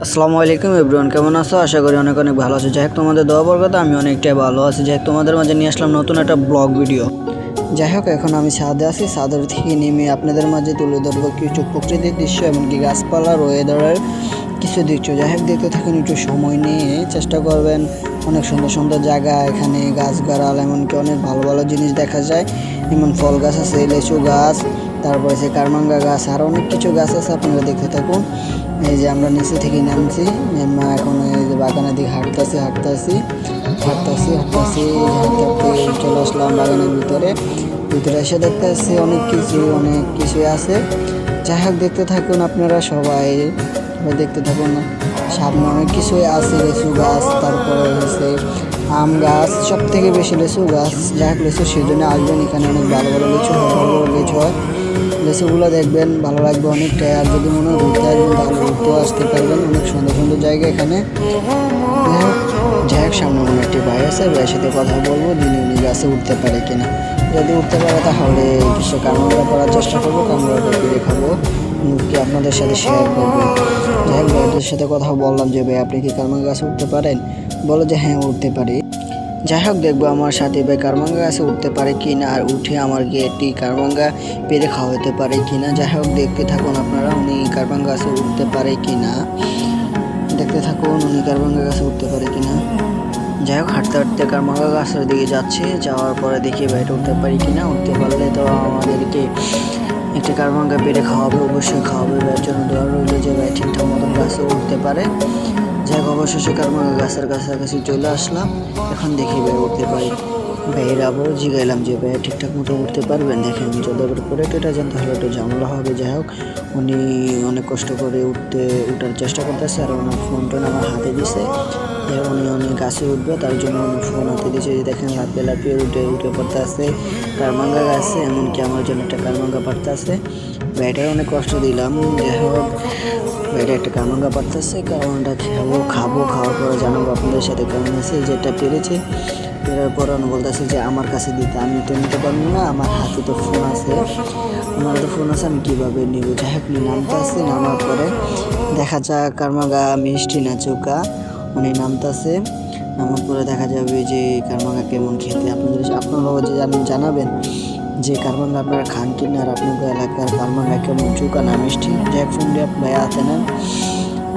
আসসালামু আলাইকুম এভরিওয়ান, কেমন আছো? আশা করি অনেক অনেক ভালো আছো। যাই হোক, তোমাদের দোয়া বরকতে আমি অনেকটাই ভালো আছি। যাই হোক, তোমাদের মাঝে নিয়ে আসলাম নতুন একটা ব্লগ ভিডিও। যাই হোক, এখন আমি ছাদে আছি। ছাদের থেকে নেমে আপনাদের মাঝে তুলে ধরবো কিছু প্রকৃতির দৃশ্য, এমনকি গাছপালার ওয়েদারের কিছু দৃশ্য। যাই হোক, দেখতে থাকুন, একটু সময় নিয়ে চেষ্টা করবেন। অনেক সুন্দর সুন্দর জায়গা, এখানে গাছ গাড়াল, এমনকি অনেক ভালো ভালো জিনিস দেখা যায়। যেমন ফল গাছ আছে, লেচু গাছ, তারপরে সে কারমাঙ্গা গাছ, আর অনেক কিছু গাছ আছে। আপনারা দেখতে থাকুন। এই যে আমরা নিচে থেকে নামছি, এখন এই যে বাগানের দিকে হাঁটতেছি হাঁটতে চলে আসলাম বাগানের ভিতরে এসে দেখতে আসছি অনেক কিছু আছে। যাই হোক, দেখতে থাকুন আপনারা সবাই দেখতে থাকুন। সামনে অনেক কিছুই আছে, লেচু গাছ, তারপরে হচ্ছে আম গাছ, সব থেকে বেশি লেচু গাছ। যাই হোক, লেচু সেই জন্য আসবেন, এখানে অনেক ভালো ভালো লিচু হয়, বড় বড় লিচু হয়। লেচুগুলো দেখবেন, ভালো লাগবে অনেকটাই। আর যদি মনে হয় ঘুরতে আসবেন তাহলে ঘুরতেও আসতে পারবেন, অনেক সুন্দর সুন্দর জায়গা এখানে। যাই হোক, সামনে মনে একটি ভাই আছে, ভাইয়ের সাথে কথা বলবো, যিনি উনি গাছে উঠতে পারে কিনা। যদি উঠতে পারে তাহলে কিছু কামড়া করার চেষ্টা করবো, কামড়াটা পেরে খাবো, কি আপনাদের সাথে শেয়ার করবো। যাই হোক, ভাইদের সাথে কথা বললাম যে ভাই আপনি কি কারমাঙ্গা গাছে উঠতে পারেন? বলো যে হ্যাঁ উঠতে পারি। যাই হোক, দেখবো আমার সাথে ভাই কারমাঙ্গা গাছে উঠতে পারে কি না, আর উঠে আমার গিয়ে কারমাঙ্গা পেরে খাওয়াতে পারে কি না। যাই হোক, দেখতে থাকুন আপনারা, উনি কারমাঙ্গা গাছে উঠতে পারে কি না। দেখতে থাকুন উনি কারমাঙ্গা গাছে উঠতে পারে কি না। যাই হোক, হাঁটতে হাঁটতে কারমাঙ্গা গাছের দিকে যাচ্ছে, যাওয়ার পরে দেখি ভাইটা উঠতে পারি কি না। উঠতে পারলে তো আমাদেরকে একটা কারমাঙ্গা পেরে খাওয়াবে, অবশ্যই খাওয়াবে। ভাইয়ের জন্য দোয়া রইল যে ভাই ঠিকঠাক মতন গাছে উঠতে পারে। যাই হোক, অবশেষে কারমাঙ্গা গাছের কাছাকাছি চলে আসলাম। এখন দেখি ভাই উঠতে পারি। ভাইয়ের আবারও জিগাইলাম যে ভাইয়া ঠিকঠাক মতো উঠতে পারবেন? দেখেন, যদি আবার পরে টোটা যান তাহলে একটু ঝামেলা হবে। যাই হোক, উনি অনেক কষ্ট করে উঠার চেষ্টা করতেছে, আর ওনার ফোনটা আমার হাতে দিছে। উনি গাছে উঠবে, তার জন্য উনি ফোন হাতে দিয়েছে। যে দেখেন, লাফিয়ে উঠে পড়তে আছে কারমাঙ্গা গাছে, এমনকি আমার জন্য একটা কারমাঙ্গা পাড়তে আছে। ভাইটার অনেক কষ্ট দিলাম। যাই হোক, ভাইটা একটা কারমাঙ্গা পাড়তেছে, কারমাঙ্গাটা খাওয়ার পরে জানাবো আপনাদের সাথে কেমন আছে। যেটা পেরেছে, এর পর উনি বলতেছে যে আমার কাছে দিতে, আমি তো নিতে পারবো না, আমার হাতে তো ফোন আছে, আমার তো ফোন আছে, আমি কীভাবে নিব। যাই হোক, নামতে আসছে, নামার পরে দেখা যাক কারমাঙ্গা মিষ্টি না চোকা। উনি নামতেছে, নামার পরে দেখা যাবে যে কারমাঙ্গা কেমন খেতে। আপনারাও যে জানাবেন যে কারমাঙ্গা আপনারা খান কিনা, আর আপনাদের এলাকার কারমাঙ্গা কেমন চোকা না মিষ্টি। যাই হোক, ফোন দিয়ে ভাইয়া হাতে নেন।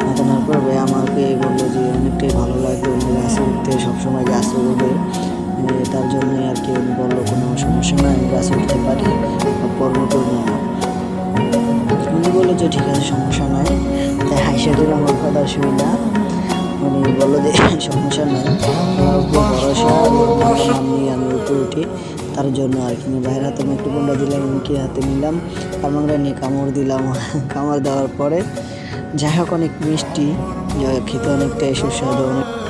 হাতে নেওয়ার পর ভাইয়া আমাকে বললো যে অনেকটাই ভালো লাগবে, উনি গাছে উঠতে, সবসময় গাছে উঠবে, তার জন্যই আর কি। উনি বললো কোনো সমস্যা নয়, আমি গাছে উঠতে পারি, পর্বত উনি বললো যে ঠিক আছে, সমস্যা নয়। তাই হাইসা দিল আমার কথা শুই না। উনি বললো যে সমস্যা নয়, আমার উপর ভরসা, নাম নিয়ে আমি উপরে উঠি, তার জন্য আর কি। বাইরের হাতে আমি একটু গুন্ডা দিলাম, এমনকি হাতে নিলাম, কারমাঙ্গা নিয়ে কামড় দিলাম। কামড় দেওয়ার পরে যাই হোক, অনেক মিষ্টি, খেতে অনেকটাই সুস্বাদু।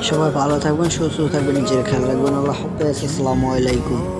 সবাই ভালো থাকবেন, সুস্থ থাকবেন, নিজের খেয়াল রাখবেন। আল্লাহ হাফেজ, আসসালামু আলাইকুম।